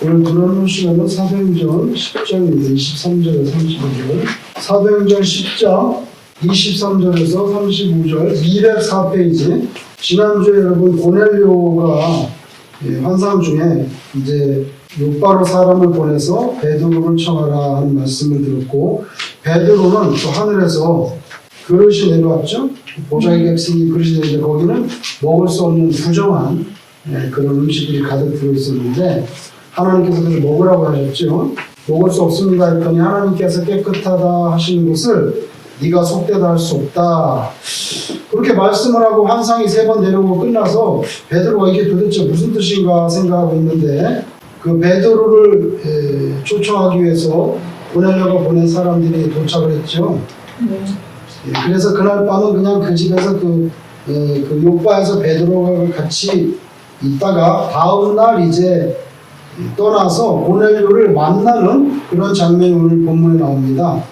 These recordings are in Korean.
오늘 들어놓은 시간은 사도행전 10장입니다. 23절에서 35절. 사도행전 10장 23절에서 35절 204페이지. 지난주에 여러분 고넬료가 환상 중에 이제 요바로 사람을 보내서 베드로를 청하라 하는 말씀을 들었고, 베드로는 또 하늘에서 그릇이 내려왔죠. 보좌의 객석이 그릇이 내리는데 거기는 먹을 수 없는 부정한 그런 음식들이 가득 들어있었는데 하나님께서 그를 먹으라고 하셨죠. 먹을 수 없습니다 했더니 하나님께서 깨끗하다 하시는 것을 네가 속되다 할 수 없다, 그렇게 말씀을 하고 환상이 3번 내려오고 끝나서 베드로가 이게 도대체 무슨 뜻인가 생각하고 있는데, 그 베드로를 초청하기 위해서 고넬료가 보낸 사람들이 도착을 했죠. 그래서 그날 밤은 그냥 그 집에서 그 요바에서 베드로가 같이 있다가 다음날 이제 떠나서 고넬료를 만나는 그런 장면이 오늘 본문에 나옵니다.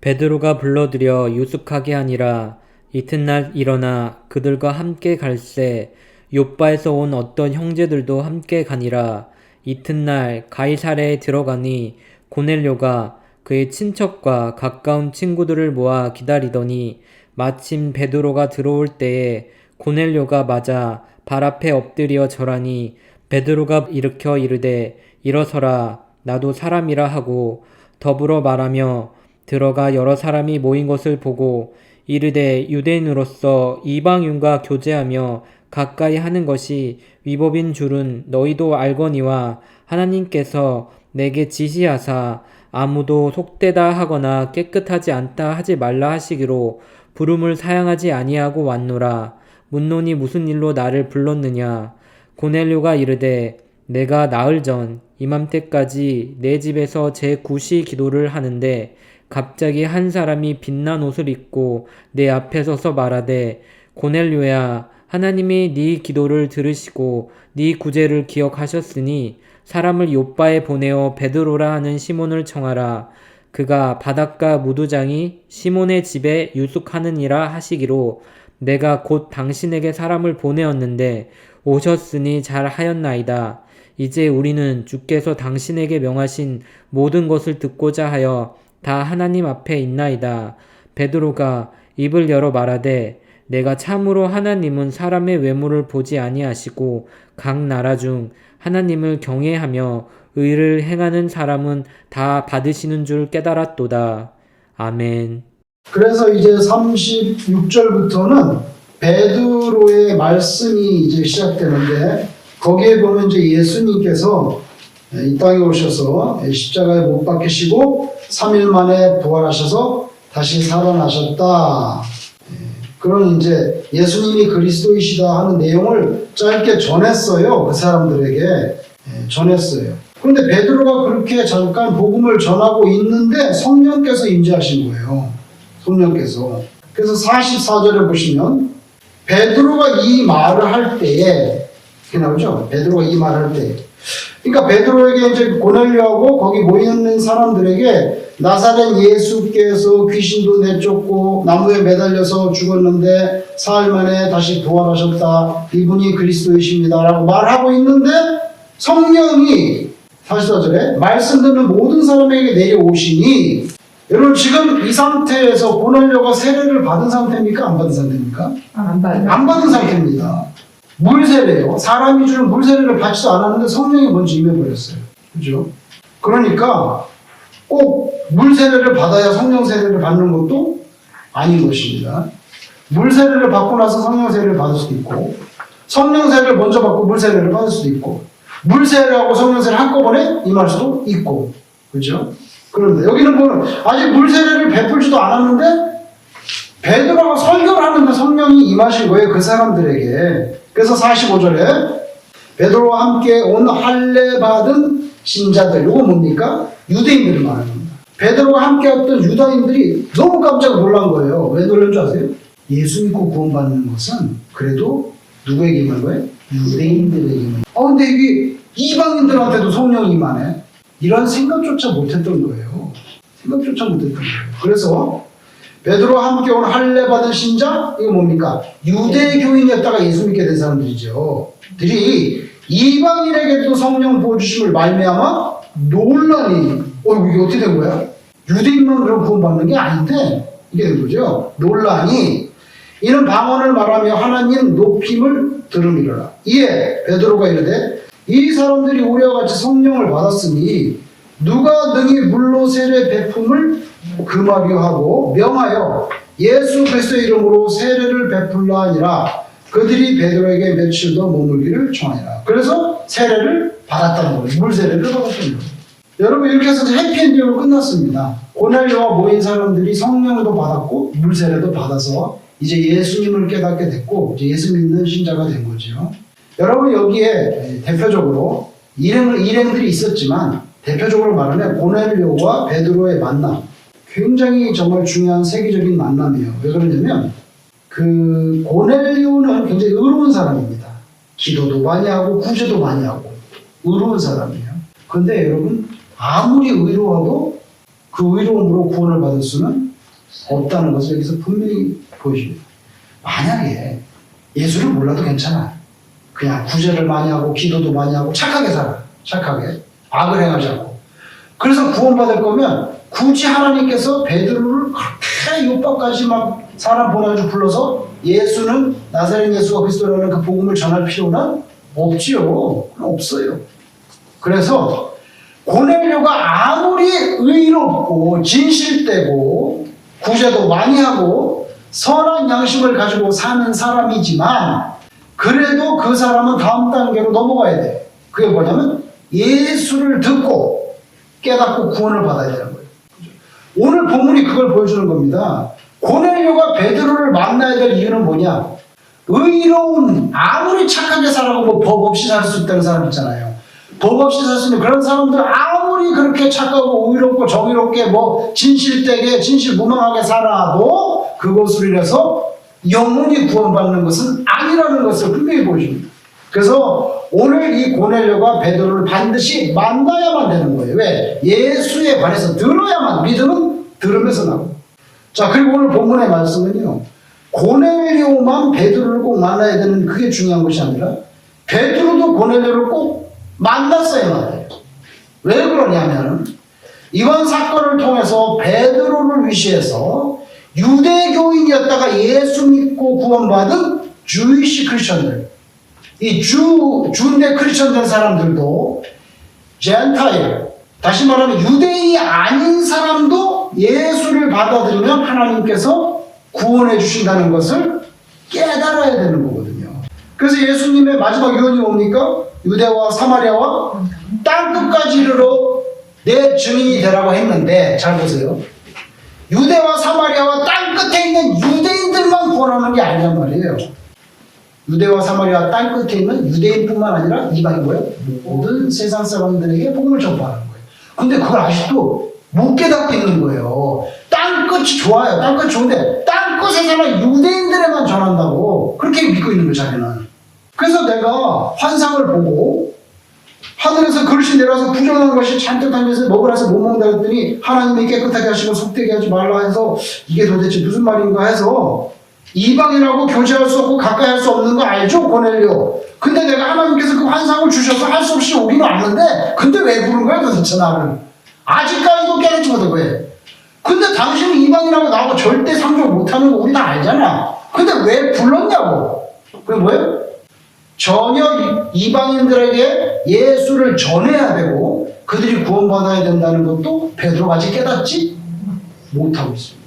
베드로가 불러들여 유숙하게 하니라. 이튿날 일어나 그들과 함께 갈새 욥바에서 온 어떤 형제들도 함께 가니라. 이튿날 가이사랴에 들어가니 고넬료가 그의 친척과 가까운 친구들을 모아 기다리더니 마침 베드로가 들어올 때에 고넬료가 맞아 발 앞에 엎드려 절하니 베드로가 일으켜 이르되 일어서라, 나도 사람이라 하고 더불어 말하며 들어가 여러 사람이 모인 것을 보고 이르되 유대인으로서 이방인과 교제하며 가까이 하는 것이 위법인 줄은 너희도 알거니와 하나님께서 내게 지시하사 아무도 속되다 하거나 깨끗하지 않다 하지 말라 하시기로 부름을 사양하지 아니하고 왔노라. 묻노니 무슨 일로 나를 불렀느냐. 고넬료가 이르되 내가 나흘 전 이맘때까지 내 집에서 제9시 기도를 하는데 갑자기 한 사람이 빛난 옷을 입고 내 앞에 서서 말하되 고넬료야, 하나님이 네 기도를 들으시고 네 구제를 기억하셨으니 사람을 욥바에 보내어 베드로라 하는 시몬을 청하라. 그가 바닷가 무두장이 시몬의 집에 유숙하느니라 하시기로 내가 곧 당신에게 사람을 보내었는데 오셨으니 잘 하였나이다. 이제 우리는 주께서 당신에게 명하신 모든 것을 듣고자 하여 다 하나님 앞에 있나이다. 베드로가 입을 열어 말하되 내가 참으로 하나님은 사람의 외모를 보지 아니하시고 각 나라 중 하나님을 경외하며 의를 행하는 사람은 다 받으시는 줄 깨달았도다. 아멘. 그래서 이제 36절부터는 베드로의 말씀이 이제 시작되는데, 거기에 보면 이제 예수님께서 이 땅에 오셔서 십자가에 못 박히시고 3일 만에 부활하셔서 다시 살아나셨다, 그런 이제 예수님이 그리스도이시다 하는 내용을 짧게 전했어요. 그 사람들에게 전했어요. 그런데 베드로가 그렇게 잠깐 복음을 전하고 있는데 성령께서 임재하신 거예요. 성령께서. 그래서 44절에 보시면 베드로가 이 말을 할 때에, 이렇게 나오죠. 베드로가 이 말을 할 때, 그러니까 베드로에게 이제 고넬료하고 거기 모여있는 사람들에게 나사렛 예수께서 귀신도 내쫓고 나무에 매달려서 죽었는데 사흘 만에 다시 부활하셨다, 이분이 그리스도이십니다 라고 말하고 있는데 성령이 44절에 말씀 듣는 모든 사람에게 내려오시니, 여러분 지금 이 상태에서 고넬료가 세례를 받은 상태입니까? 안 받은 상태입니까? 안 받은 상태입니다. 물세례요. 사람이 주는 물세례를 받지도 않았는데 성령이 먼저 임해버렸어요. 그죠? 그러니까 꼭 물세례를 받아야 성령 세례를 받는 것도 아닌 것입니다. 물세례를 받고 나서 성령 세례를 받을 수도 있고, 성령 세례를 먼저 받고 물세례를 받을 수도 있고, 물세례하고 성령 세례를 한꺼번에 임할 수도 있고, 그죠? 그런데 여기는 보면 아직 물세례를 베풀지도 않았는데 베드로가 설교를 하는데 성령이 임하신 거예요, 그 사람들에게. 그래서 45절에 베드로와 함께 온 할례 받은 신자들, 이거 뭡니까? 유대인들을 말하는 겁니다. 베드로와 함께 왔던 유다인들이 너무 깜짝 놀란 거예요. 왜 놀란 줄 아세요? 예수 믿고 구원받는 것은 그래도 누구에게 임한 거예요? 유대인들에게 임한 거예요. 근데 이게 이방인들한테도 성령이 임하네? 이런 생각조차 못했던 거예요. 생각조차 못했던 거예요. 그래서 베드로와 함께 온 할례 받은 신자, 이거 뭡니까? 유대교인이었다가 예수 믿게 된 사람들이죠. 들이 이방인에게도 성령 부어주심을 말미암아 논란이 이게 어떻게 된 거야? 유대인만 그런 구원받는 게 아닌데 이게 된 거죠. 논란이 이는 방언을 말하며 하나님 높임을 들음이로라. 이에 베드로가 이르되 이 사람들이 우리와 같이 성령을 받았으니 누가 능히 물로 세례 베품을 금하려 하고 명하여 예수 그리스도의 이름으로 세례를 베풀라 하니라. 그들이 베드로에게 며칠 더 머물기를 청하니라. 그래서 세례를 받았다는 거예요. 물 세례를 받았다는 거예요. 여러분 이렇게 해서 해피엔딩으로 끝났습니다. 고넬료와 모인 사람들이 성령도 받았고 물 세례도 받아서 이제 예수님을 깨닫게 됐고 이제 예수 믿는 신자가 된 거죠. 여러분 여기에 대표적으로 일행들이 있었지만 대표적으로 말하면 고넬료와 베드로의 만남, 굉장히 정말 중요한 세계적인 만남이에요. 왜 그러냐면 그 고넬료는 굉장히 의로운 사람입니다. 기도도 많이 하고 구제도 많이 하고 의로운 사람이에요. 그런데 여러분 아무리 의로워도 그 의로움으로 구원을 받을 수는 없다는 것을 여기서 분명히 보여줍니다. 만약에 예수를 몰라도 괜찮아요. 그냥 구제를 많이 하고 기도도 많이 하고 착하게 살아. 착하게. 악을 행하지 않고. 그래서 구원받을 거면 굳이 하나님께서 베드로를 그렇게 요바까지 막 사람 보내가지고 불러서 예수는 나사렛 예수가 그리스도라는 그 복음을 전할 필요는 없지요. 없어요. 그래서 고넬료가 아무리 의롭고 진실되고 구제도 많이 하고 선한 양심을 가지고 사는 사람이지만 그래도 그 사람은 다음 단계로 넘어가야 돼. 그게 뭐냐면 예수를 듣고 깨닫고 구원을 받아야 되는 거예요. 오늘 본문이 그걸 보여주는 겁니다. 고넬료가 베드로를 만나야 될 이유는 뭐냐? 의로운 아무리 착하게 살아고 뭐 법 없이 살 수 있다는 사람 있잖아요. 법 없이 살 수 있는 그런 사람들 아무리 그렇게 착하고 의롭고 정의롭게 뭐 진실되게 진실무망하게 살아도 그것으로 인해서 영원히 구원받는 것은 아니라는 것을 분명히 보여줍니다. 그래서 오늘 이 고넬료가 베드로를 반드시 만나야만 되는 거예요. 왜? 예수에 관해서 들어야만, 믿음은 들으면서 나오고. 자, 그리고 오늘 본문의 말씀은요, 고넬료만 베드로를 꼭 만나야 되는 그게 중요한 것이 아니라 베드로도 고넬료를 꼭 만났어야만 돼요. 왜 그러냐면 이번 사건을 통해서 베드로를 위시해서 유대교인이었다가 예수 믿고 구원받은 주이시 크리스천들, 이 주인데 크리스천 된 사람들도 젠타일, 다시 말하면 유대인이 아닌 사람도 예수를 받아들이면 하나님께서 구원해 주신다는 것을 깨달아야 되는 거거든요. 그래서 예수님의 마지막 유언이 뭡니까? 유대와 사마리아와 땅끝까지 이르러 내 증인이 되라고 했는데, 잘 보세요. 유대와 사마리아와 땅끝에 있는 유대인들만 구원하는 게 아니란 말이에요. 유대와 사마리아 땅끝에 있는 유대인뿐만 아니라 이방인 거예요. 모든 세상 사람들에게 복음을 전파하는 거예요. 근데 그걸 아직도 못 깨닫고 있는 거예요. 땅끝이 좋아요. 땅끝이 좋은데 땅끝에 사는 유대인들에만 전한다고 그렇게 믿고 있는 거예요, 자기는. 그래서 내가 환상을 보고 하늘에서 그릇이 내려와서 부정하는 것이 잔뜩 하면서 먹으라 해서 못 먹는다 했더니 하나님이 깨끗하게 하시고 속되게 하지 말라 해서 이게 도대체 무슨 말인가 해서 이방인하고 교제할 수 없고 가까이 할 수 없는 거 알죠? 고넬료. 근데 내가 하나님께서 그 환상을 주셔서 할 수 없이 오기는 왔는데 근데 왜 부른 거야 도대체 나를? 아직까지도 깨닫지 못한 거예요. 근데 당신은 이방인하고 나하고 절대 상종 못하는 거 우리 다 알잖아. 근데 왜 불렀냐고. 그게 뭐예요? 전혀 이방인들에게 예수를 전해야 되고 그들이 구원받아야 된다는 것도 베드로가 아직 깨닫지 못하고 있습니다.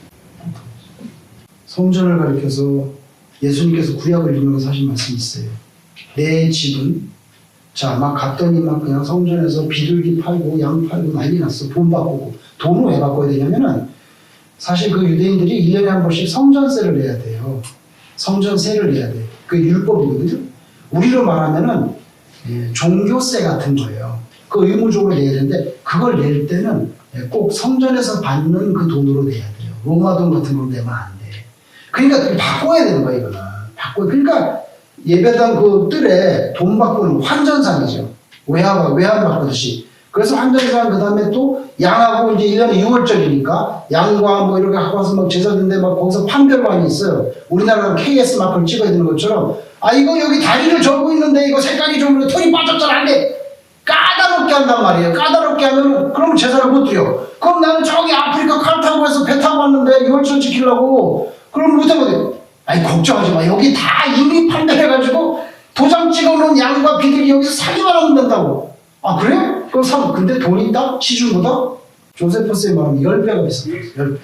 성전을 가리켜서 예수님께서 구약을 읽으면서 하신 말씀이 있어요. 내 집은 막 갔더니 막 그냥 성전에서 비둘기 팔고 양 팔고 난리 났어. 돈 바꾸고. 돈을 왜 바꿔야 되냐면은 사실 그 유대인들이 1년에 한 번씩 성전세를 내야 돼요. 성전세를 내야 돼. 그게 율법이거든요. 우리로 말하면은 종교세 같은 거예요. 그 의무적으로 내야 되는데 그걸 낼 때는 꼭 성전에서 받는 그 돈으로 내야 돼요. 로마 돈 같은 걸로 내면 안 돼. 그러니까 바꿔야 되는 거야, 이거는. 그러니까 예배당 그 뜰에 돈 바꾸는 환전상이죠. 외화 바꾸듯이. 그래서 환전상 그 다음에 또 양하고 이제 1년에 6월절이니까 양과 뭐 이렇게 하고 와서 막 제사인데 막 거기서 판별관이 있어요. 우리나라는 KS 마크를 찍어야 되는 것처럼 아, 이거 여기 다리를 절고 있는데 이거 색깔이 좀 털이 빠졌잖아. 안 돼. 까다롭게 한단 말이에요. 까다롭게 하면 그럼 제사를 못 드려. 그럼 나는 저기 아프리카 칼타고에서 배 타고 왔는데 유월절 지키려고 그럼 못하거든. 아니, 걱정하지 마. 여기 다 이미 판매해가지고 도장 찍어놓은 양과 비둘기 여기서 사기만 하면 된다고. 아, 그래? 그럼 근데 돈이 있다? 시중보다? 조세포스의 말은 10배가 비싸요. 10배.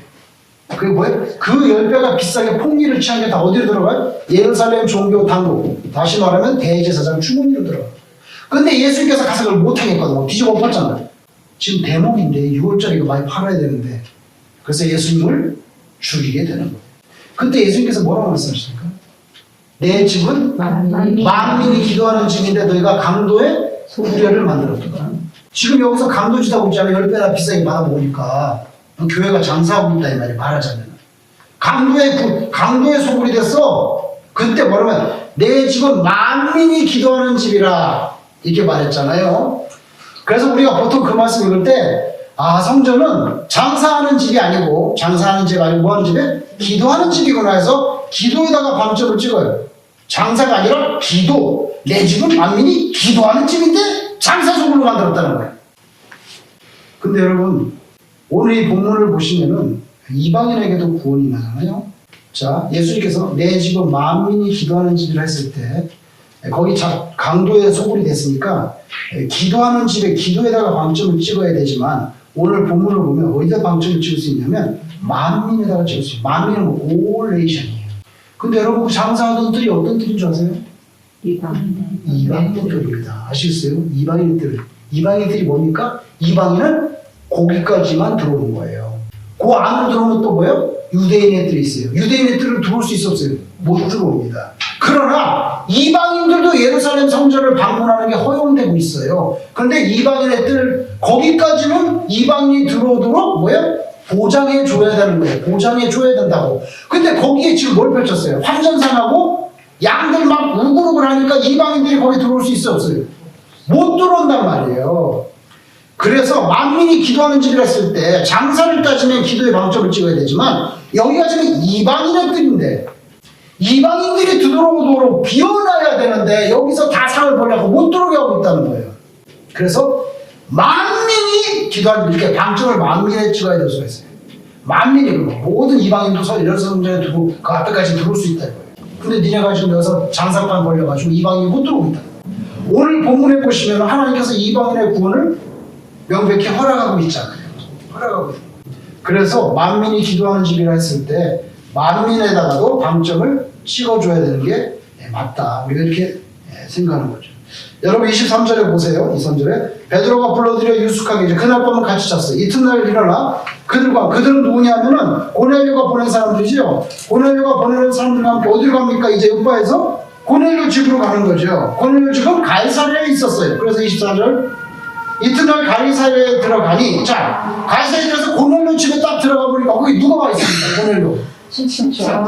그게 뭐예요? 그 10배가 비싸게 폭리를 취한 게 다 어디로 들어가요? 예루살렘 종교 당국. 다시 말하면 대제사장 주머니로 들어가요. 근데 예수님께서 가서 그걸 못하겠거든. 뒤집어 엎었잖아. 지금 대목인데 6월짜리 이거 많이 팔아야 되는데. 그래서 예수님을 죽이게 되는 거예요. 그때 예수님께서 뭐라고 말씀하십니까? 내 집은 만민이 기도하는 집인데 너희가 강도의 우려를 만들었다. 지금 여기서 강도짓하고 있잖아요. 10배나 비싸게 받아보니까 교회가 장사하고 있다 이 말이 말하자면 강도의 소굴이 됐어. 그때 뭐라면 내 집은 만민이 기도하는 집이라 이렇게 말했잖아요. 그래서 우리가 보통 그 말씀 읽을 때 성전은 장사하는 집이 아니고 뭐 하는 집이에요? 기도하는 집이구나 해서 기도에다가 방점을 찍어요. 장사가 아니라 기도. 내 집은 만민이 기도하는 집인데 장사소굴로 만들었다는 거예요. 근데 여러분, 오늘 이 본문을 보시면은 이방인에게도 구원이 나잖아요. 자, 예수님께서 내 집은 만민이 기도하는 집이라 했을 때 거기 강도의 소굴이 됐으니까 기도하는 집에 기도에다가 방점을 찍어야 되지만 오늘 본문을 보면 어디다 방점을 찍을 수 있냐면 만민에다가 찍을 수 있어요. 만민은 all nation이에요. 근데 여러분 그 장사하던 뜰이 어떤 뜰인 줄 아세요? 이방인의 뜰입니다. 아시겠어요? 이방인들이 뭡니까? 이방인은 거기까지만 들어오는 거예요. 그 안으로 들어오면 또 뭐예요? 유대인의 뜰이 있어요. 유대인의 뜰을 들어올 수 있었어요? 못 들어옵니다. 그러나 이방인들도 예루살렘 성전을 방문하는 게 허용되고 있어요. 그런데 이방인의 뜰 거기까지는 이방인이 들어오도록 뭐예요? 보장해 줘야 되는 거예요. 보장해 줘야 된다고. 근데 거기에 지금 뭘 펼쳤어요? 환전상하고 양들 막 우글우글 하니까 이방인들이 거기 들어올 수 있어요? 없어요? 못 들어온단 말이에요. 그래서 만민이 기도하는 집이라 했을 때 장사를 따지면 기도의 방점을 찍어야 되지만 여기가 지금 이방인의 뜰인데 이방인들이 들어오도록 비워놔야 되는데 여기서 다 상을 보려고 못 들어오게 하고 있다는 거예요. 그래서 만민이 기도하는 이렇게 방점을 만민에 찍어야 될 수가 있어요. 만민이 모든 이방인도 이런 성전에 두고 그 앞에까지 들어올 수 있다는 거예요. 근데 니네가 지금 여기서 장사판 걸려가지고 이방인이 못 들어오고 있다는 거예요. 오늘 본문에 보시면 하나님께서 이방인의 구원을 명백히 허락하고 있잖아요. 허락하고 있어요. 그래서 만민이 기도하는 집이라 했을 때 만민에다가도 방점을 찍어줘야 되는 게 맞다. 우리가 이렇게 생각하는 거죠. 여러분 23절에 보세요. 23절에 베드로가 불러들여 유숙하게 이제 그날 밤은 같이 잤어요. 이튿날 일어나 그들은 누구냐면은 고넬료가 보낸 사람들이죠. 고넬료가 보내는 사람들과 함께 어디로 갑니까? 이제 요바에서 고넬료 집으로 가는 거죠. 고넬료 집은 가이사랴에 있었어요. 그래서 24절 이튿날 가이사랴에 들어가니 가이사랴에 들어서 고넬료 집에 딱 들어가 보니까 거기 누가 와 있습니까? 고넬료.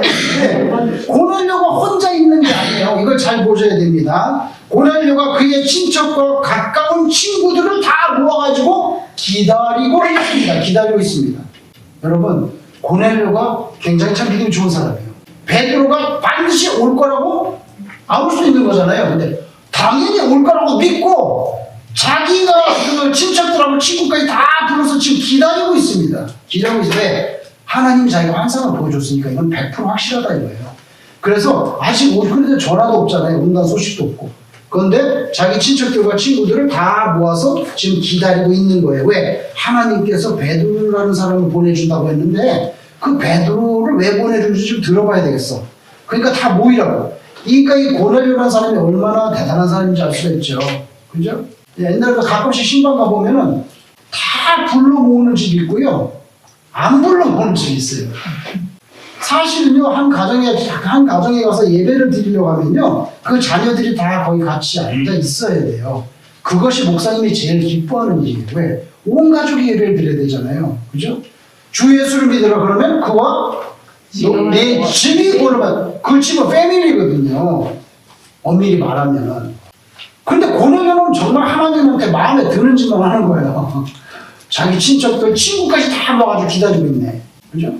네. 고넬료가 혼자 있는 게 아니에요. 이걸 잘 보셔야 됩니다. 고넬료가 그의 친척과 가까운 친구들을 다 모아가지고 기다리고 있습니다. 여러분, 고넬료가 굉장히 참 믿음이 좋은 사람이에요. 베드로가 반드시 올 거라고 알 수 있는 거잖아요. 근데 당연히 올 거라고 믿고 자기가 그 친척들하고 친구까지 다 불러서 지금 기다리고 있습니다. 기다리고 있는데 하나님이 자기가 환상을 보여줬으니까 이건 100% 확실하다 이거예요. 그래서 아직 그런데 전화도 없잖아요. 온다는 소식도 없고. 그런데 자기 친척들과 친구들을 다 모아서 지금 기다리고 있는 거예요. 왜? 하나님께서 베드로라는 사람을 보내준다고 했는데 그 베드로를 왜 보내준지 좀 들어봐야 되겠어. 그러니까 다 모이라고. 그러니까 이 고넬료라는 사람이 얼마나 대단한 사람인지 알 수가 있죠. 그죠? 옛날에 가끔씩 신방 가보면은 다 불러 모으는 집이 있고요. 안 불러 모으는 집이 있어요. 사실은요, 한 가정에 가서 예배를 드리려고 하면요, 그 자녀들이 다 거기 같이 앉아 있어야 돼요. 그것이 목사님이 제일 기뻐하는 일이에요. 왜? 온 가족이 예배를 드려야 되잖아요. 그죠? 주 예수를 믿으라 그러면 그와 내 집이 고르면 그 집은 패밀리거든요. 엄밀히 말하면. 근데 고넬료는 정말 하나님한테 마음에 드는 짓만 하는 거예요. 자기 친척들, 친구까지 다 모아가지고 기다리고 있네. 그죠?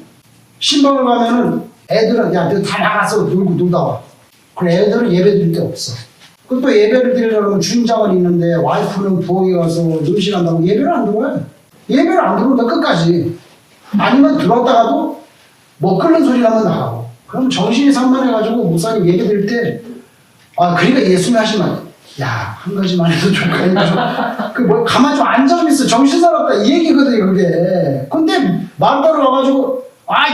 신방을 가면은 애들은 야, 너 다 나가서 놀다 와. 그리고 애들은 예배 드릴 데 없어. 그리고 또 예배를 드리려면 주인장은 있는데 와이프는 부엌에 가서 음식한다고 예배를 안 들어요. 예배를 안 들어온다 끝까지. 아니면 들었다가도 뭐 끓는 소리 나면 나가고. 그럼 정신이 산만해가지고 목사님 예배 드릴 때 그러니까 예수님 하신 말, 야, 한 가지만 해도 좋을까? 뭐, 가만히 좀 앉아 좀 있어. 정신 사납다. 이 얘기거든요, 그게. 근데, 말따로 와가지고,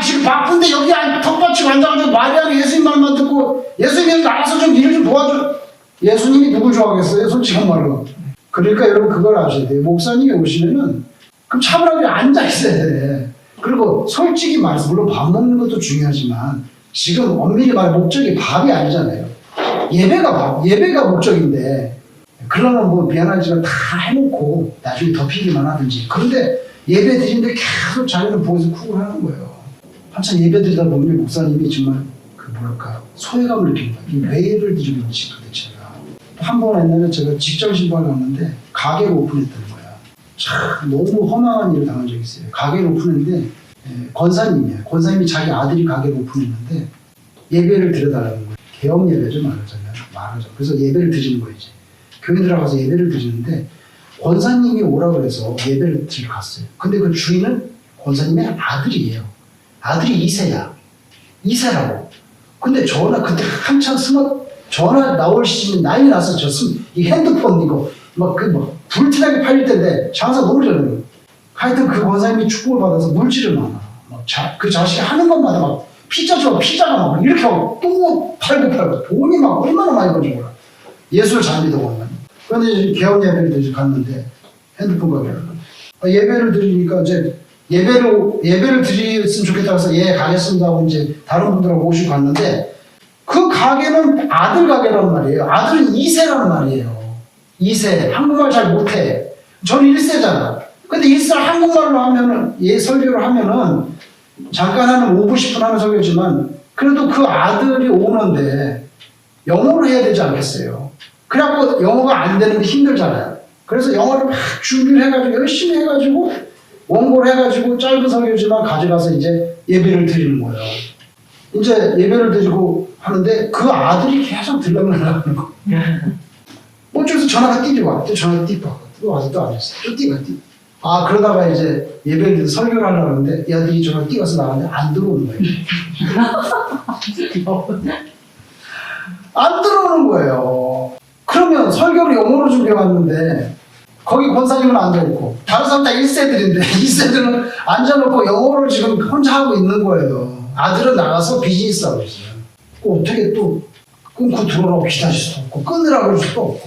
지금 바쁜데 여기 턱받치고 앉아가지고 마리아가 예수님 말만 듣고, 예수님이 나가서 좀 일을 좀 도와줘. 예수님이 누굴 좋아하겠어요? 솔직한 말로. 그러니까 여러분 그걸 아셔야 돼요. 목사님이 오시면은, 그럼 차분하게 앉아 있어야 돼. 그리고 솔직히 말해서, 물론 밥 먹는 것도 중요하지만, 지금 엄밀히 말해 목적이 밥이 아니잖아요. 예배가 목적인데, 그러면 뭐 미안하지만 다 해놓고 나중에 덮이기만 하든지. 그런데 예배 드리는데 계속 자기는 부엌에서 쿡을 하는 거예요. 한참 예배 드리다 보면 목사님이 정말 소외감을 느끼는 거예요. 왜 예배를 드리고 있지 도대체가. 한 번 옛날에 제가 직장 신방을 갔는데 가게를 오픈했던 거야. 참 너무 허망한 일을 당한 적이 있어요. 가게를 오픈했는데 권사님이에요. 권사님이 자기 아들이 가게를 오픈했는데 예배를 드려달라는 거예요. 개업 예배죠, 말하자면. 그래서 예배를 드리는 거예요, 이제. 교회 들어가서 예배를 드리는데, 권사님이 오라고 그래서 예배를 드리러 갔어요. 근데 그 주인은 권사님의 아들이에요. 아들이 2세야. 2세라고. 근데 그때 한참 전화 나올 시즌 난리 났었죠. 이 핸드폰 이거, 불티나게 팔릴 때인데, 장사 너무 잘해요. 하여튼 그 권사님이 축복을 받아서 물질을 많아. 그 자식이 하는 것마다 피자가 막 이렇게 하고 또 팔고 돈이 막 얼마나 많이 벌지 몰라. 예수를 잘 믿어보면. 그런데 개업 예배를 갔는데 핸드폰 가게를 예배를 드리니까 이제 예배를 드렸으면 좋겠다 해서 가겠습니다 하고 이제 다른 분들하고 모시고 갔는데 그 가게는 아들 가게란 말이에요. 아들은 2세란 말이에요. 2세. 한국말 잘 못해. 저는 1세잖아. 근데 1세 한국말로 하면은 설교를 하면은 잠깐 하는 5분 10분 하는 설교지만 그래도 그 아들이 오는데 영어로 해야 되지 않겠어요. 그래갖고 영어가 안 되는데 힘들잖아요. 그래서 영어를 막 준비를 해가지고 열심히 해가지고 원고를 해가지고 짧은 설교지만 가져가서 이제 예배를 드리는 거예요. 이제 예배를 드리고 하는데 그 아들이 계속 들락날락하는 거. 어쩌서 전화가 띠리고 또 전화가 띠고 또 와서 또 앉았어. 또 띠가 띠. 그러다가 이제 예배를 설교를 하려고 하는데 이 아들이 전화 띠가서 나갔는데 안 들어오는 거예요. 안 들어오는 거예요. 그러면 설교를 영어로 준비해왔는데 거기 권사님은 앉아있고 다른 사람 다 1세들인데 2세들은 앉아놓고 영어를 지금 혼자 하고 있는 거예요. 아들은 나가서 비즈니스 하고 있어요. 어떻게 또 끊고 들어오라고 기다릴 수도 없고 끊으라고 할 수도 없고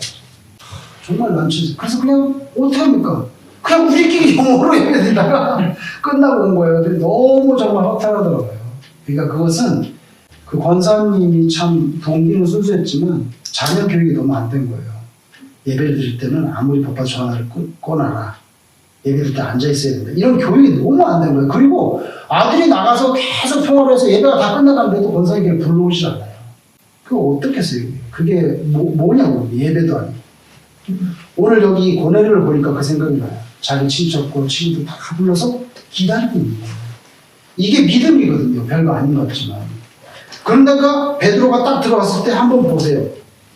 정말 난처해서 그래서 그냥 어떻게 합니까? 그냥 우리끼리 영어로 예배드리다가 끝나고 온 거예요. 근데 너무 정말 허탈하더라고요. 그러니까 그것은 그 권사님이 참 동기는 순수했지만 자녀 교육이 너무 안 된 거예요. 예배를 드릴 때는 아무리 바빠 전화를 꺼놔라. 예배 드릴 때 앉아있어야 된다. 이런 교육이 너무 안 된 거예요. 그리고 아들이 나가서 계속 통화를 해서 예배가 다 끝나가는데도 권사님을 불러오지 않아요. 그거 어떻겠어요? 그게 뭐냐고. 예배도 아니고. 오늘 여기 고뇌를 보니까 그 생각이 나요. 자기 친척과 친구들 다 불러서 기다리고 있는 거예요. 이게 믿음이거든요. 별거 아닌 것 같지만. 그런데가 베드로가 딱 들어갔을 때 한번 보세요.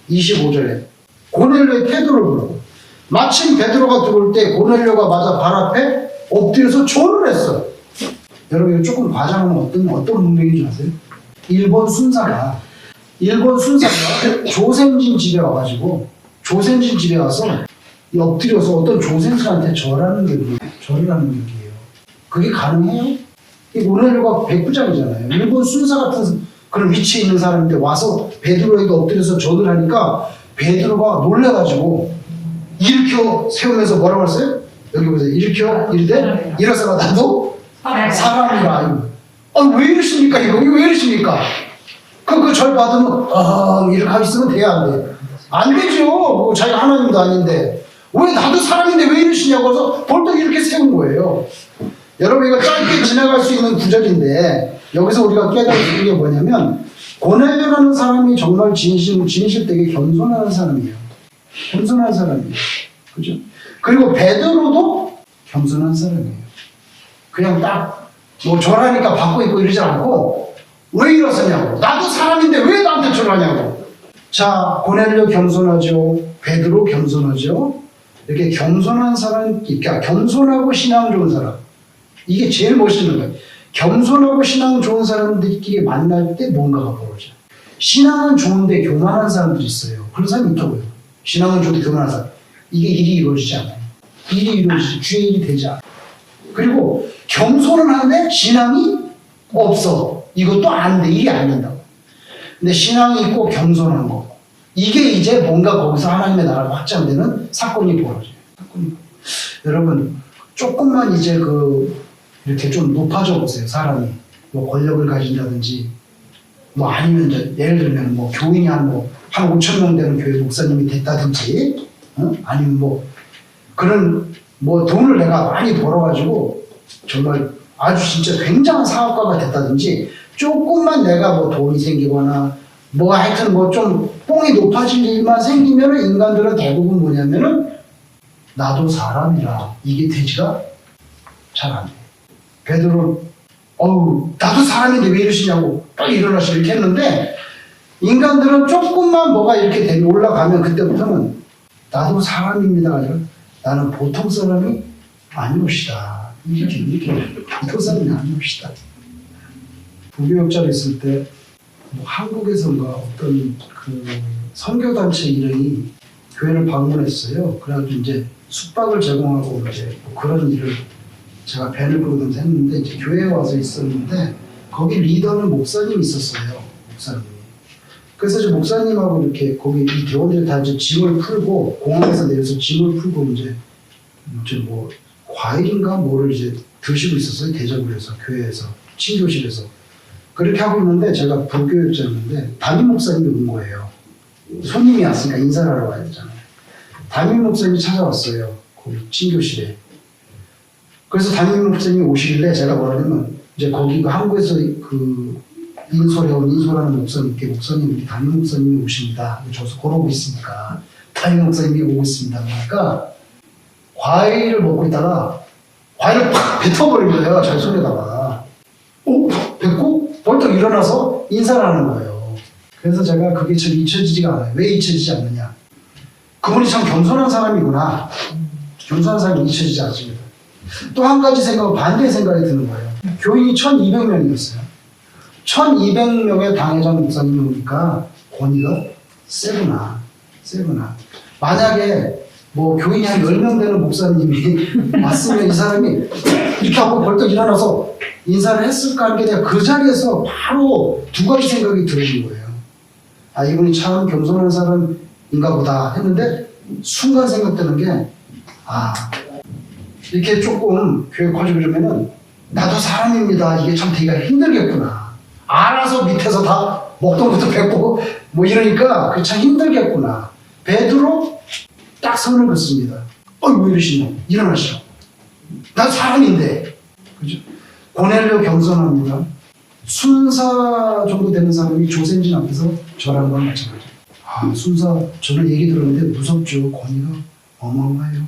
25절에 고넬료의 태도를 보라고. 마침 베드로가 들어올 때 고넬료가 맞아 발 앞에 엎드려서 절을 했어요. 여러분 이거 조금 과장하면 어떤 문맥인지 아세요? 일본 순사가 조생진 집에 와가지고 조생진 집에 와서 엎드려서 어떤 조생수한테 절하는 격이에요. 그게 가능해요? 이 고넬료가 백부장이잖아요. 일본 순사 같은 그런 위치에 있는 사람인데 와서 베드로에게 엎드려서 절을 하니까 베드로가 놀래가지고 일으켜 세우면서 뭐라고 했어요? 여기 보세요. 일으켜 이르되 일어서라 나도 사람이라. 왜 이러십니까? 이거 왜 이러십니까? 그 절 받으면 이렇게 하고 있으면 돼야 안 돼요? 안 되죠. 자기가 하나님도 아닌데 왜 나도 사람인데 왜 이러시냐고 해서 벌떡 이렇게 세운 거예요. 여러분 이거 짧게 지나갈 수 있는 구절인데 여기서 우리가 깨달을 게 뭐냐면 고넬료라는 사람이 정말 진실되게 겸손한 사람이에요. 겸손한 사람이에요. 그죠? 그리고 베드로도 겸손한 사람이에요. 그냥 딱 뭐 절하니까 받고 있고 이러지 않고 왜 이러서냐고. 나도 사람인데 왜 나한테 절하냐고. 자, 고넬료 겸손하죠. 베드로 겸손하죠. 이렇게 겸손한 사람, 그러니까 겸손하고 신앙 좋은 사람. 이게 제일 멋있는 거예요. 겸손하고 신앙 좋은 사람들끼리 만날 때 뭔가가 벌어져요. 신앙은 좋은데 교만한 사람들이 있어요. 그런 사람이 있다고요. 신앙은 좋은데 교만한 사람. 이게 일이 이루어지지 않아요. 일이 이루어지지, 주의 일이 되지 않아요. 그리고 겸손은 하는데 신앙이 없어. 이것도 안 돼. 일이 안 된다고. 근데 신앙이 있고 겸손한 거. 이게 이제 뭔가 거기서 하나님의 나라가 확장되는 사건이 벌어져요. 여러분, 조금만 이제 이렇게 좀 높아져 보세요. 사람이. 뭐 권력을 가진다든지, 뭐 아니면 이제 예를 들면 뭐 교인이 한 5천 명 되는 교회 목사님이 됐다든지, 아니면 뭐 그런 뭐 돈을 내가 많이 벌어가지고 정말 아주 진짜 굉장한 사업가가 됐다든지, 조금만 내가 뭐 돈이 생기거나 뭐 하여튼 뭐 좀 뽕이 높아질 일만 생기면 인간들은 대부분 뭐냐면은 나도 사람이라 이게 되지가 잘 안 돼. 베드로 나도 사람인데 왜 이러시냐고 빨리 일어나시 이렇게 했는데, 인간들은 조금만 뭐가 이렇게 되면 올라가면 그때부터는 나도 사람입니다가 아니라 나는 보통 사람이 아니옵시다. 이렇게 보통 사람이 아니옵시다. 부교육자로 있을 때 뭐 한국에서인가 어떤 선교단체 일행이 교회를 방문했어요. 그래가지고 이제 숙박을 제공하고 이제 뭐 그런 일을 제가 밴을 부르면서 했는데, 이제 교회에 와서 있었는데 거기 리더는 목사님이 있었어요. 목사님이. 그래서 이제 목사님하고 이렇게 거기 이 대원들이 다 이제 짐을 풀고 공항에서 내려서 짐을 풀고 이제 뭐 과일인가 뭐를 이제 드시고 있었어요. 대접을 해서 교회에서 친교실에서. 그렇게 하고 있는데 제가 부교육자였는데 담임 목사님이 온 거예요. 손님이 왔으니까 인사를 하러 와야 되잖아요. 담임 목사님이 찾아왔어요. 거기 친교실에. 그래서 담임 목사님이 오시길래 제가 뭐라냐면, 이제 거기 한국에서 인솔해온 인솔하는 목사님께 목사님, 담임 목사님이 오십니다. 저서 걸어오고 있으니까 담임 목사님이 오고 있습니다. 그러니까 과일을 먹고 있다가 과일을 팍 뱉어버린 거예요. 제 손에다가. 뱉고 벌떡 일어나서 인사를 하는 거예요. 그래서 제가 그게 참 잊혀지지가 않아요. 왜 잊혀지지 않느냐. 그분이 참 겸손한 사람이구나. 겸손한 사람이 잊혀지지 않습니다. 또 한 가지 반대의 생각이 드는 거예요. 교인이 1200명이었어요. 1200명의 당회장 목사님이 오니까 권위가 세구나. 만약에 뭐 교인이 한 10명 되는 목사님이 왔으면 이 사람이 이렇게 하고 벌떡 일어나서 인사를 했을까 하는 게 내가 그 자리에서 바로 두 가지 생각이 들는 거예요. 이분이 참 겸손한 사람인가 보다 했는데, 순간 생각되는 게 이렇게 조금 교회 커지고 그러면은 나도 사람입니다. 이게 참 되기가 힘들겠구나. 알아서 밑에서 다 먹던 것도 뱉고 뭐 이러니까 그게 참 힘들겠구나. 베드로 딱 선을 긋습니다. 왜 이러시냐? 일어나시오. 난 사람인데. 그죠? 고넬료 겸손합니다. 순사 정도 되는 사람이 조센진 앞에서 절하는 건 마찬가지예요. 순사, 저는 얘기 들었는데 무섭죠. 권위가 어마어마해요.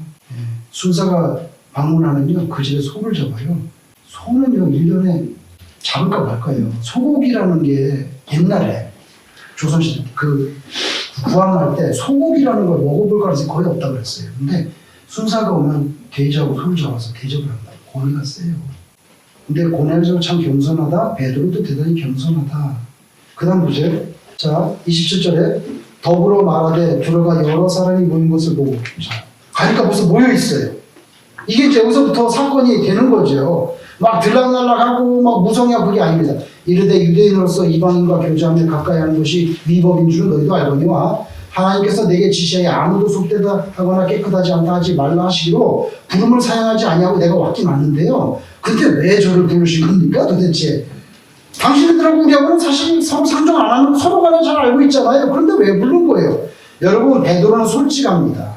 순사가 방문하면요, 그 집에 소를 잡아요. 소는요, 1년에 잡을까 말까요. 소고기라는 게 옛날에 조선시대 구항할 때 소고기라는 걸 먹어볼 가능성이 거의 없다고 그랬어요. 근데 순사가 오면 돼지하고 소를 잡아서 대접을 한다. 권위가 세요. 근데 고넬료가 참 겸손하다. 베드로도 대단히 겸손하다. 그 다음 보세요. 자, 27절에 더불어 말하되 들어가 여러 사람이 모인 것을 보고, 자, 가니까 벌써 모여 있어요. 이게 이제 여기서부터 사건이 되는 거죠. 막 들락날락하고 막 무성의하고 그게 아닙니다. 이르되 유대인으로서 이방인과 교제하며 가까이 하는 것이 위법인 줄 너희도 알거니와 하나님께서 내게 지시하여 아무도 속되다 하거나 깨끗하지 않다 하지 말라 하시기로 부름을 사용하지 아니하고 내가 왔긴 왔는데요. 근데 왜 저를 부르신 겁니까 도대체? 당신들하고 우리하고는 사실 서로 상종 안 하는 거 서로 간에 잘 알고 있잖아요. 그런데 왜 부른 거예요? 여러분, 베드로는 솔직합니다.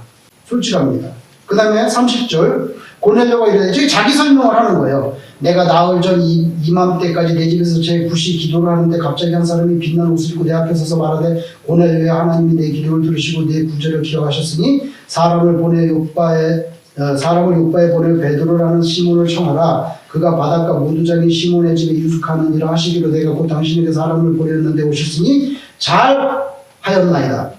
그 다음에 30절 고넬료가 이래야지 자기 설명을 하는 거예요. 내가 나흘 전 이맘때까지 내 집에서 제 굿이 기도를 하는데 갑자기 한 사람이 빛난 옷을 입고 내 앞에 서서 말하되 고넬료야, 하나님이 내 기도를 들으시고 내 구제를 기억하셨으니 사람을 요빠에 보내 베드로라는 시몬을 청하라. 그가 바닷가 모두장인 시몬의 집에 유숙하느니라 하시기로 내가 곧 당신에게 사람을 보냈는데 오셨으니 잘 하였나이다.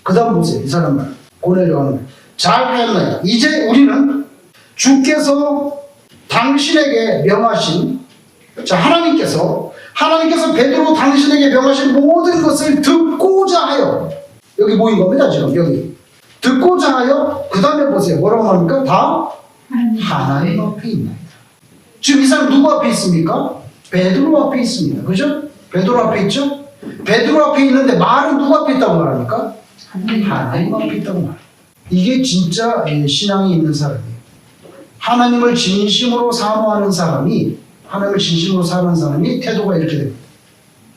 그 다음 보세요. 이 사람은 고넬료가 하는 거예요. 잘 하였나이다. 이제 우리는 주께서 당신에게 명하신, 자, 하나님께서 베드로 당신에게 명하신 모든 것을 듣고자 하여, 여기 모인 겁니다. 지금 여기 듣고자 하여, 그 다음에 보세요. 뭐라고 합니까? 다 하나님 앞에 있나이다. 지금 이 사람 누구 앞에 있습니까? 베드로 앞에 있습니다. 그죠? 베드로 앞에 있죠? 베드로 앞에 있는데 말은 누구 앞에 있다고 말합니까? 하나님 앞에 있다고 말합니다. 이게 진짜 신앙이 있는 사람이에요. 하나님을 진심으로 사모하는 사람이, 하나님을 진심으로 사는 사람이 태도가 이렇게 됩니다.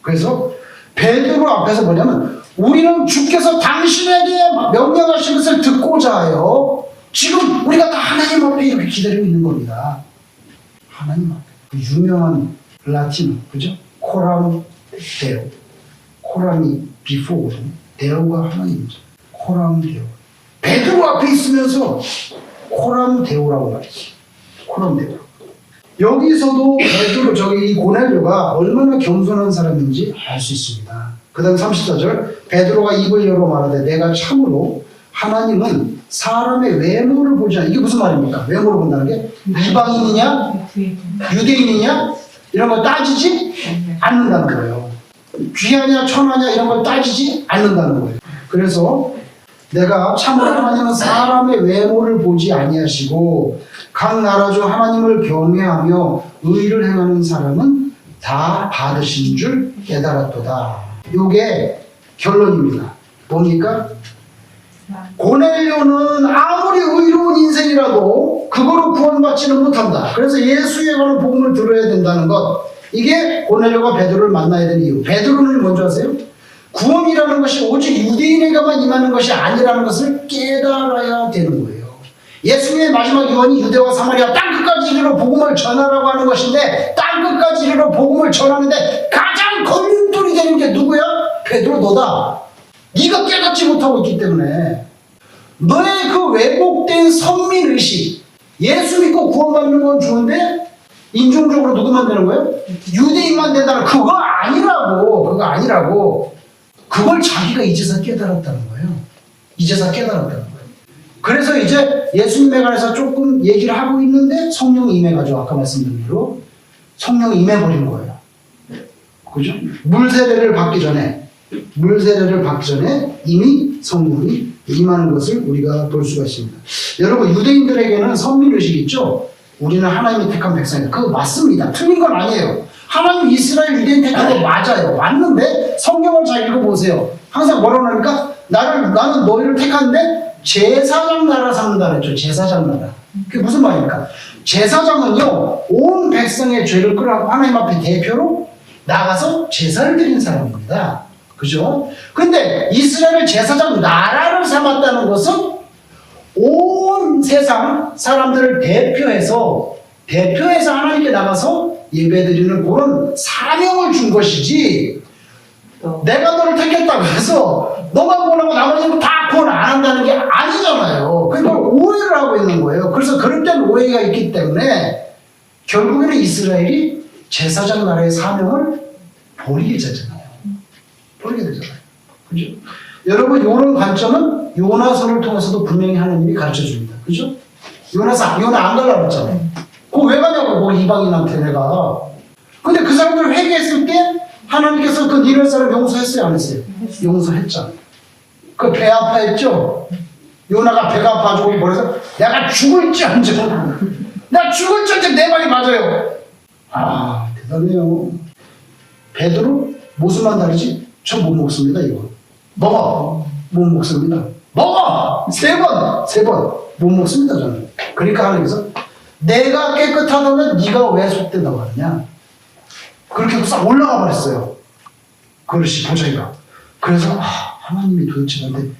그래서 베드로 앞에서 뭐냐면, 우리는 주께서 당신에게 명령하신 것을 듣고자 하여 지금 우리가 다 하나님 앞에 이렇게 기다리고 있는 겁니다. 하나님 앞에. 그 유명한 라틴어, 그죠? 코람 데오. 코람이 비포거든요. 데오가 하나님이죠. 코람 데오. 베드로 앞에 있으면서 코람 데오라고 말했어요. 코람 데오. 여기서도 베드로, 저기 고넬료가 얼마나 겸손한 사람인지 알 수 있습니다. 그 다음 34절, 베드로가 입을 열어 말하되 내가 참으로 하나님은 사람의 외모를 보지 않아. 이게 무슨 말입니까? 외모를 본다는 게 이방인이냐 유대인이냐 이런 걸 따지지 않는다는 거예요. 귀하냐 천하냐 이런 걸 따지지 않는다는 거예요. 그래서 내가 참으로 하나님은 사람의 외모를 보지 아니하시고 각 나라 중 하나님을 경외하며 의를 행하는 사람은 다 받으신 줄 깨달았도다. 요게 결론입니다. 뭡니까? 고넬료는 아무리 의로운 인생이라도 그거로 구원받지는 못한다. 그래서 예수에 관한 복음을 들어야 된다는 것. 이게 고넬료가 베드로를 만나야 되는 이유. 베드로는 뭔지 아세요? 구원이라는 것이 오직 유대인에게만 임하는 것이 아니라는 것을 깨달아야 되는 거예요. 예수님의 마지막 유언이 유대와 사마리아 땅끝까지 이르러 복음을 전하라고 하는 것인데, 땅끝까지 이르러 복음을 전하는데 가장 걸림돌이 되는 게 누구야? 베드로 너다. 네가 깨닫지 못하고 있기 때문에 너의 그 왜곡된 선민의식, 예수 믿고 구원받는 건 좋은데 인종적으로 누구만 되는 거예요? 유대인만 된다는, 그거 아니라고. 그걸 자기가 이제서 깨달았다는 거예요. 이제서 깨달았다는 거예요. 그래서 이제 예수님에 관해서 조금 얘기를 하고 있는데 성령이 임해가지고, 아까 말씀드린 대로 성령이 임해버린 거예요. 그죠? 물세례를 받기 전에 이미 성령이 임하는 것을 우리가 볼 수가 있습니다. 여러분, 유대인들에게는 선민의식이 있죠? 우리는 하나님이 택한 백성이다. 그거 맞습니다. 틀린 건 아니에요. 하나님 이스라엘 유대인 택한 거 맞아요. 맞는데 성경을 잘 읽어보세요. 항상 뭐라고 하니까 나는 너희를 택한데 제사장 나라 삼는다 그랬죠. 제사장 나라. 그게 무슨 말입니까? 제사장은요, 온 백성의 죄를 끌어가고 하나님 앞에 대표로 나가서 제사를 드린 사람입니다. 그죠? 근데 이스라엘을 제사장 나라를 삼았다는 것은 온 세상 사람들을 대표해서 하나님께 나가서 예배드리는 그런 사명을 준 것이지, 내가 너를 택했다고 해서 너만 구원하고 나머지는 다 구원 안 한다는 게 아니잖아요. 그걸 오해를 하고 있는 거예요. 그래서 그럴 때는 오해가 있기 때문에 결국에는 이스라엘이 제사장 나라의 사명을 버리게 되잖아요. 그죠? 여러분, 이런 관점은 요나서를 통해서도 분명히 하나님이 가르쳐 줍니다. 그죠? 요나 안 가려고 했잖아요. 그거 왜 가냐고, 뭐 이방인한테 내가. 근데 그 사람들 회개했을 때 하나님께서 그 니네 사람 용서했어요, 안 했어요? 용서했잖아요. 그 배 아파했죠? 요나가 배가 아파가지고 뭐래서 내가 죽을지언정 내 말이 맞아요. 아, 대단해요. 베드로 모습만 다르지? 저 못 먹습니다. 이거 먹어. 못 먹습니다. 먹어. 세 번 못 먹습니다. 저는. 그러니까 하나님께서 내가 깨끗하다면 네가 왜 속된다고 하느냐, 그렇게 싹 올라가 버렸어요. 그릇이 보자기가. 그래서 하나님이 도대체 나한테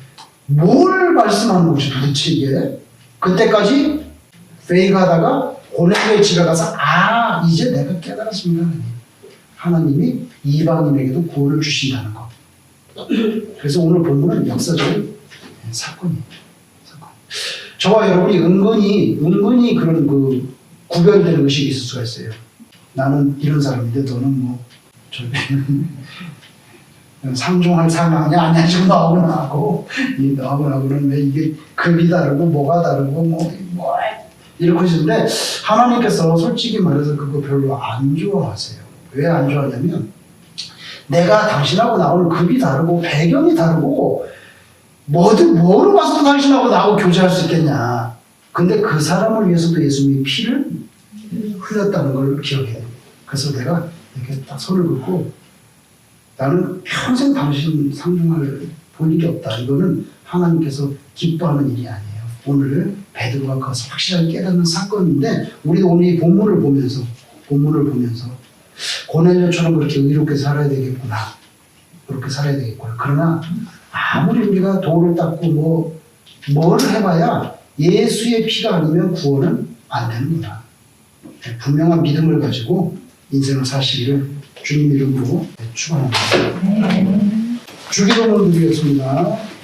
뭘 말씀하는 거지 도대체 이게. 그때까지 회의하다가 고넬료의 집에 가서 이제 내가 깨달았습니다. 하나님이 이방인에게도 구원을 주신다는 거. 그래서 오늘 본문은 역사적인 사건이에요. 저와 여러분이 은근히 그런 그 구별되는 의식이 있을 수가 있어요. 나는 이런 사람인데 너는 뭐 저기 상종할 상황이 아니야. 지금 너하고 너하고는 왜 이게 급이 다르고 뭐가 다르고 뭐 이렇게 하시는데 하나님께서 솔직히 말해서 그거 별로 안 좋아하세요. 왜 안 좋아하냐면 내가 당신하고 나오는 급이 다르고 배경이 다르고 뭐로 봐서도 당신하고 나하고 교제할 수 있겠냐. 근데 그 사람을 위해서도 예수님이 피를 흘렸다는 걸 기억해야 돼요. 그래서 내가 이렇게 딱 손을 긋고 나는 평생 당신 상종할 볼 일이 없다. 이거는 하나님께서 기뻐하는 일이 아니에요. 오늘 베드로가 그것을 확실하게 깨닫는 사건인데 우리도 오늘 이 본문을 보면서 고넬료처럼 그렇게 의롭게 살아야 되겠구나. 그렇게 살아야 되겠구나. 그러나 아무리 우리가 돌을 닦고 뭘 해봐야 예수의 피가 아니면 구원은 안 되는구나. 분명한 믿음을 가지고 인생을 사시기를 주님 이름으로 축원합니다. 주기도문 드리겠습니다.